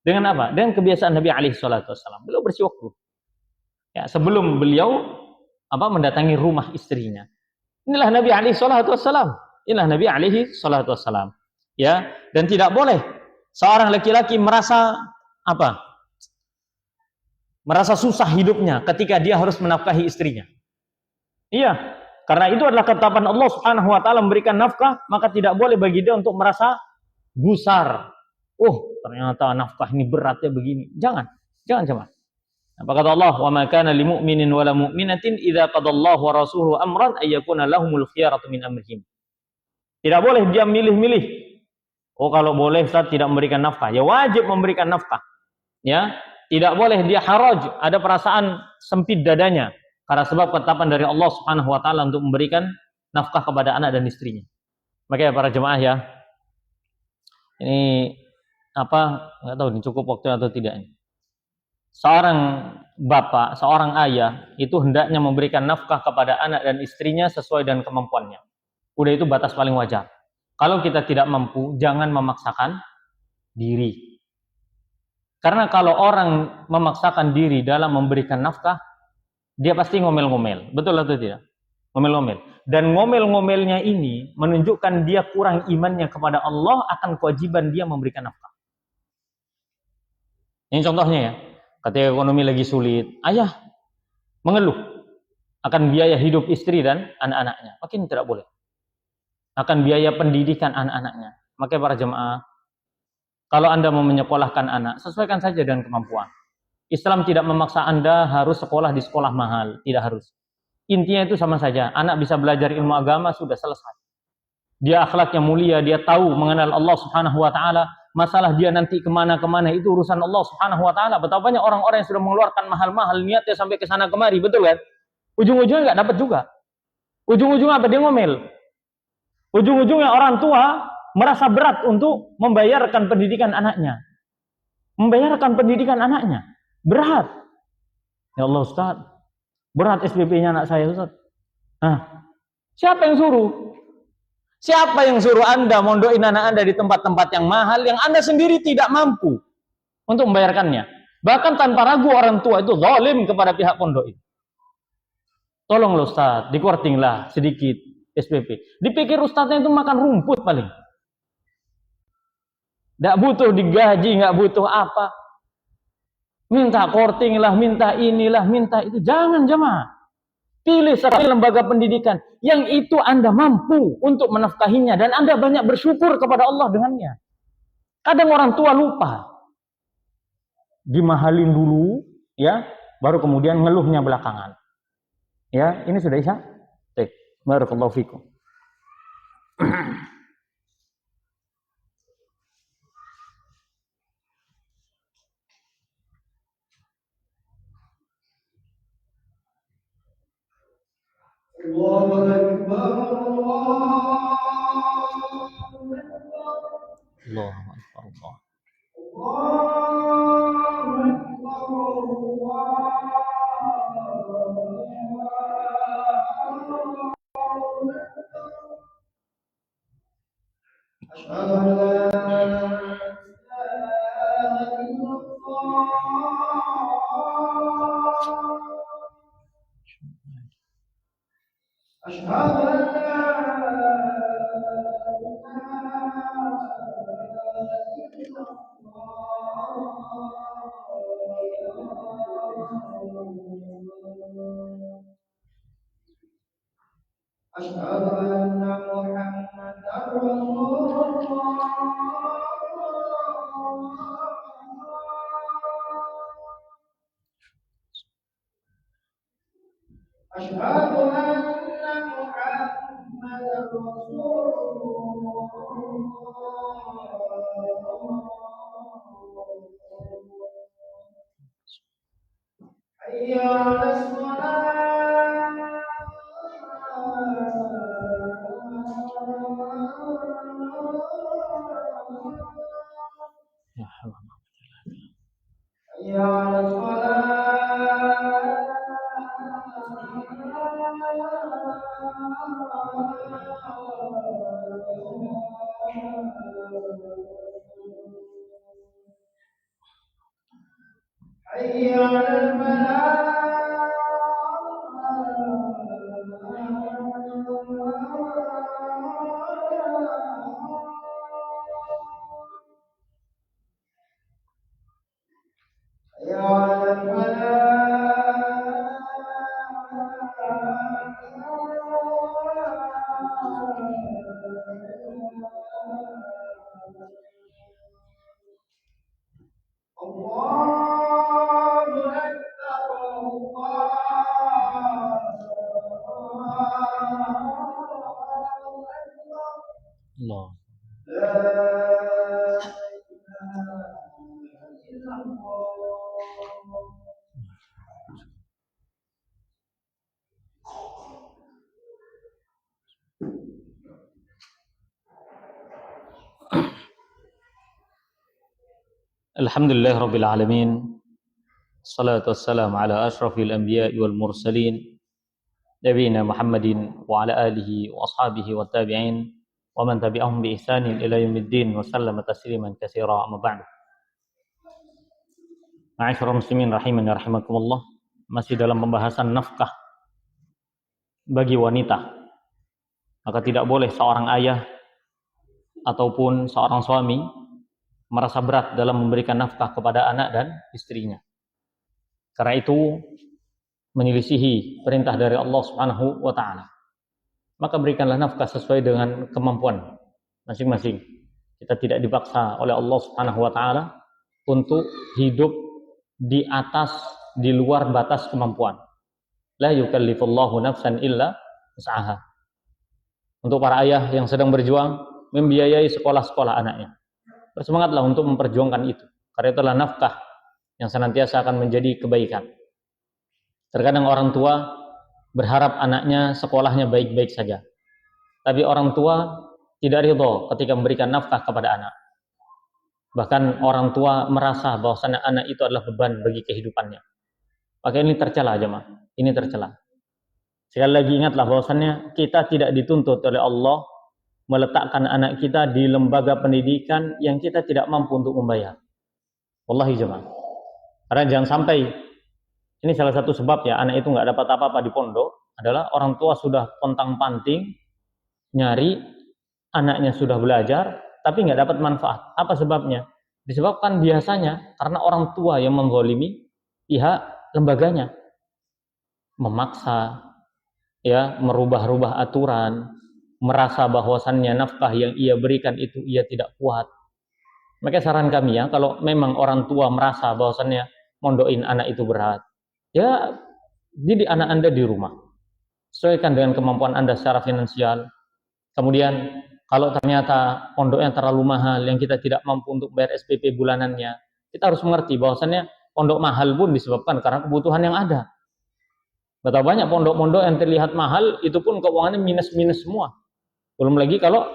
Dengan apa? Dengan kebiasaan Nabi SAW. Beliau bersiwak dulu. Ya, sebelum beliau mendatangi rumah istrinya. Inilah Nabi SAW. Inilah Nabi SAW. Ya, dan tidak boleh seorang laki-laki merasa merasa susah hidupnya ketika dia harus menafkahi istrinya. Iya, karena itu adalah ketetapan Allah Subhanahu wa taala memberikan nafkah, maka tidak boleh bagi dia untuk merasa gusar. Ternyata nafkah ini beratnya begini. Jangan cuma. Apa kata Allah? Wa ma kana lil mu'minin wala mu'minatin idza qadallahu wa rasuluhu amran ay yakuna lahumul khiyaratu min amrihim. Tidak boleh dia milih-milih Oh, kalau boleh Ustaz tidak memberikan nafkah, ya wajib memberikan nafkah. Ya, tidak boleh dia haraj, ada perasaan sempit dadanya karena sebab ketetapan dari Allah Subhanahu wa taala untuk memberikan nafkah kepada anak dan istrinya. Makanya para jemaah ya, ini apa, nggak tahu ini cukup waktu atau tidak ini. Seorang bapak, seorang ayah itu hendaknya memberikan nafkah kepada anak dan istrinya sesuai dengan kemampuannya. Udah itu batas paling wajar. Kalau kita tidak mampu, jangan memaksakan diri. Karena kalau orang memaksakan diri dalam memberikan nafkah, dia pasti ngomel-ngomel. Betul atau tidak? Ngomel-ngomel. Dan ngomel-ngomelnya ini menunjukkan dia kurang imannya kepada Allah akan kewajiban dia memberikan nafkah. Ini contohnya ya. Ketika ekonomi lagi sulit, ayah mengeluh akan biaya hidup istri dan anak-anaknya. Makin tidak boleh. Akan biaya pendidikan anak-anaknya. Makanya para jemaah, kalau Anda mau menyekolahkan anak, sesuaikan saja dengan kemampuan. Islam tidak memaksa Anda harus sekolah di sekolah mahal. Tidak harus. Intinya itu sama saja. Anak bisa belajar ilmu agama, sudah selesai. Dia akhlaknya mulia, dia tahu mengenal Allah Subhanahu wa taala. Masalah dia nanti kemana-kemana itu urusan Allah Subhanahu wa taala. Betapa banyak orang-orang yang sudah mengeluarkan mahal-mahal niatnya sampai ke sana kemari, betul kan? Ujung-ujungnya nggak dapat juga. Ujung-ujungnya apa? Dia ngomel. Ujung-ujungnya orang tua merasa berat untuk membayarkan pendidikan anaknya. Membayarkan pendidikan anaknya. Berat. Ya Allah Ustaz, berat SPP-nya anak saya Ustaz. Nah, siapa yang suruh? Siapa yang suruh Anda mondokin anak Anda di tempat-tempat yang mahal yang Anda sendiri tidak mampu untuk membayarkannya? Bahkan tanpa ragu orang tua itu zalim kepada pihak pondok itu. Tolonglah Ustaz, dikortinglah sedikit SPP. Dipikir Ustaznya itu makan rumput paling. Tidak butuh digaji, nggak butuh apa. Minta korting lah, minta inilah, minta itu. Jangan jemaah. Pilih satu lembaga pendidikan yang itu Anda mampu untuk menafkahinya dan Anda banyak bersyukur kepada Allah dengannya. Kadang orang tua lupa. Dimahalin dulu, ya, baru kemudian ngeluhnya belakangan. Ya, ini sudah Isya. Baik, barakallahu fikum. Allahu Akbar. Allah. Alhamdulillah Rabbil Alamin. Salatu wassalamu ala ashrafil anbiya'i wal mursalin Nabiyina Muhammadin wa ala alihi wa ashabihi wa tabi'in wa man tabi'ahum bi ihsanin ila yaumiddin wa sallama tasliman katsira amma ba'du. Ma'asyiral muslimin rahimani rahimakumullah. Masih dalam pembahasan nafkah bagi wanita. Maka tidak boleh seorang ayah ataupun seorang suami merasa berat dalam memberikan nafkah kepada anak dan istrinya. Karena itu menyelisihi perintah dari Allah Subhanahu wa taala. Maka berikanlah nafkah sesuai dengan kemampuan masing-masing. Kita tidak dipaksa oleh Allah Subhanahu wa taala untuk hidup di atas, di luar batas kemampuan. La yukallifullahu nafsan illa wus'aha. Untuk para ayah yang sedang berjuang membiayai sekolah-sekolah anaknya, bersemangatlah untuk memperjuangkan itu. Karena itulah nafkah yang senantiasa akan menjadi kebaikan. Terkadang orang tua berharap anaknya sekolahnya baik-baik saja. Tapi orang tua tidak ridho ketika memberikan nafkah kepada anak. Bahkan orang tua merasa bahwa anak itu adalah beban bagi kehidupannya. Maka ini tercela jemaah. Ini tercela. Sekali lagi ingatlah bahwasannya kita tidak dituntut oleh Allah meletakkan anak kita di lembaga pendidikan yang kita tidak mampu untuk membayar. Wallahi jemaah. Karena jangan sampai, ini salah satu sebab ya anak itu nggak dapat apa-apa di pondok adalah orang tua sudah pontang-panting nyari, anaknya sudah belajar tapi nggak dapat manfaat. Apa sebabnya? Disebabkan biasanya karena orang tua yang menzalimi pihak lembaganya, memaksa, ya, merubah-rubah aturan, merasa bahwasannya nafkah yang ia berikan itu ia tidak kuat. Maka saran kami ya, kalau memang orang tua merasa bahwasannya mondokin anak itu berat, ya didik anak Anda di rumah. Sesuaikan dengan kemampuan Anda secara finansial. Kemudian kalau ternyata pondoknya terlalu mahal yang kita tidak mampu untuk bayar SPP bulanannya, kita harus mengerti bahwasannya pondok mahal pun disebabkan karena kebutuhan yang ada. Betapa banyak pondok-pondok yang terlihat mahal itu pun keuangannya minus-minus semua. Belum lagi kalau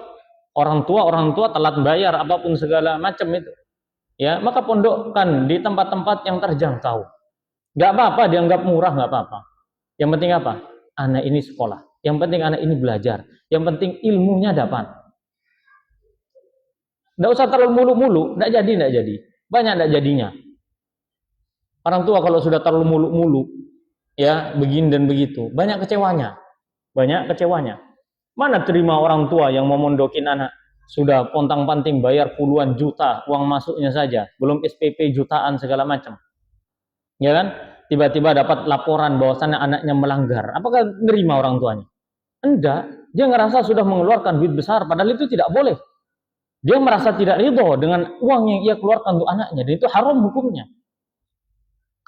orang tua telat bayar apapun segala macam itu, ya maka pondokkan di tempat-tempat yang terjangkau. Nggak apa-apa dianggap murah, nggak apa-apa. Yang penting apa? Anak ini sekolah. Yang penting anak ini belajar. Yang penting ilmunya dapat. Nggak usah terlalu mulu-mulu, nggak jadi. Banyak nggak jadinya. Orang tua kalau sudah terlalu mulu-mulu, ya begini dan begitu, banyak kecewanya. Mana terima orang tua yang mau mondokin anak sudah pontang-panting bayar puluhan juta uang masuknya saja, belum SPP jutaan segala macam. Ya kan? Tiba-tiba dapat laporan bahwasannya anaknya melanggar. Apakah nerima orang tuanya? Enggak. Dia ngerasa sudah mengeluarkan duit besar, padahal itu tidak boleh. Dia merasa tidak ridho dengan uang yang ia keluarkan untuk anaknya, dan itu haram hukumnya.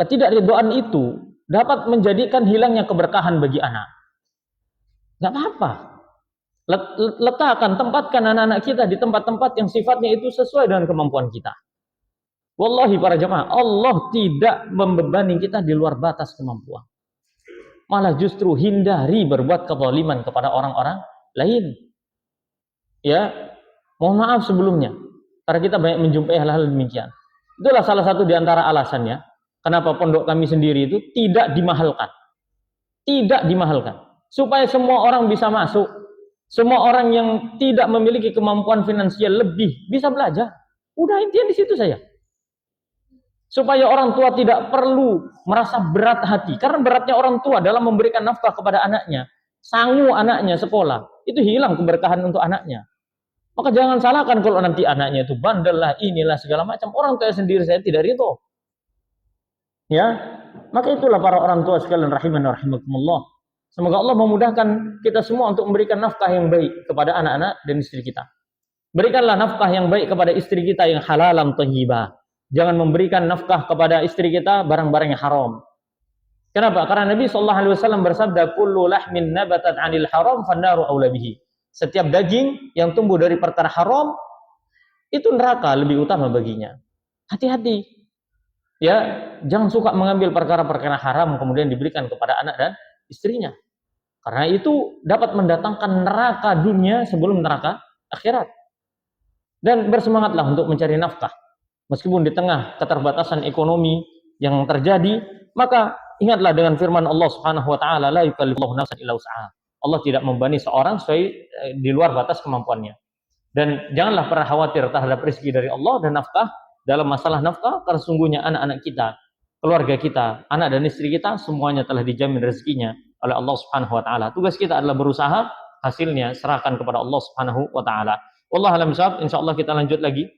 Ketidakridhoan itu dapat menjadikan hilangnya keberkahan bagi anak. Nggak apa-apa. Letakkan, tempatkan anak-anak kita di tempat-tempat yang sifatnya itu sesuai dengan kemampuan kita. Wallahi para jemaah, Allah tidak membebani kita di luar batas kemampuan. Malah justru hindari berbuat kezaliman kepada orang-orang lain. Ya, mohon maaf sebelumnya, karena kita banyak menjumpai hal-hal demikian. Itulah salah satu di antara alasannya kenapa pondok kami sendiri itu tidak dimahalkan. Tidak dimahalkan. Supaya semua orang bisa masuk. Semua orang yang tidak memiliki kemampuan finansial lebih bisa belajar. Udah intinya di situ saja. Supaya orang tua tidak perlu merasa berat hati. Karena beratnya orang tua dalam memberikan nafkah kepada anaknya. Sangu anaknya sekolah. Itu hilang keberkahan untuk anaknya. Maka jangan salahkan kalau nanti anaknya itu bandel lah, inilah segala macam. Orang tua sendiri saya tidak ridho. Ya, maka itulah para orang tua sekalian rahimani rahimakumullah. Semoga Allah memudahkan kita semua untuk memberikan nafkah yang baik kepada anak-anak dan istri kita. Berikanlah nafkah yang baik kepada istri kita yang halalan thayyibah. Jangan memberikan nafkah kepada istri kita barang-barang yang haram. Kenapa? Karena Nabi SAW bersabda, kullu lahmin nabatat 'anil haram fannaru aula bihi. Setiap daging yang tumbuh dari perkara haram itu neraka lebih utama baginya. Hati-hati. Ya, jangan suka mengambil perkara-perkara haram kemudian diberikan kepada anak dan istrinya. Karena itu dapat mendatangkan neraka dunia sebelum neraka akhirat. Dan bersemangatlah untuk mencari nafkah. Meskipun di tengah keterbatasan ekonomi yang terjadi, maka ingatlah dengan firman Allah Subhanahu wa taala, la yukallifullahu nafsan illa wus'aha. Allah tidak membebani seorang sesuai di luar batas kemampuannya. Dan janganlah pernah khawatir terhadap rezeki dari Allah dan nafkah. Dalam masalah nafkah, karena sungguhnya anak-anak kita, keluarga kita, anak dan istri kita, semuanya telah dijamin rezekinya oleh Allah Subhanahu wa taala. Tugas kita adalah berusaha, hasilnya serahkan kepada Allah Subhanahu wa taala. Wallahu a'lam bishawab. Insyaallah kita lanjut lagi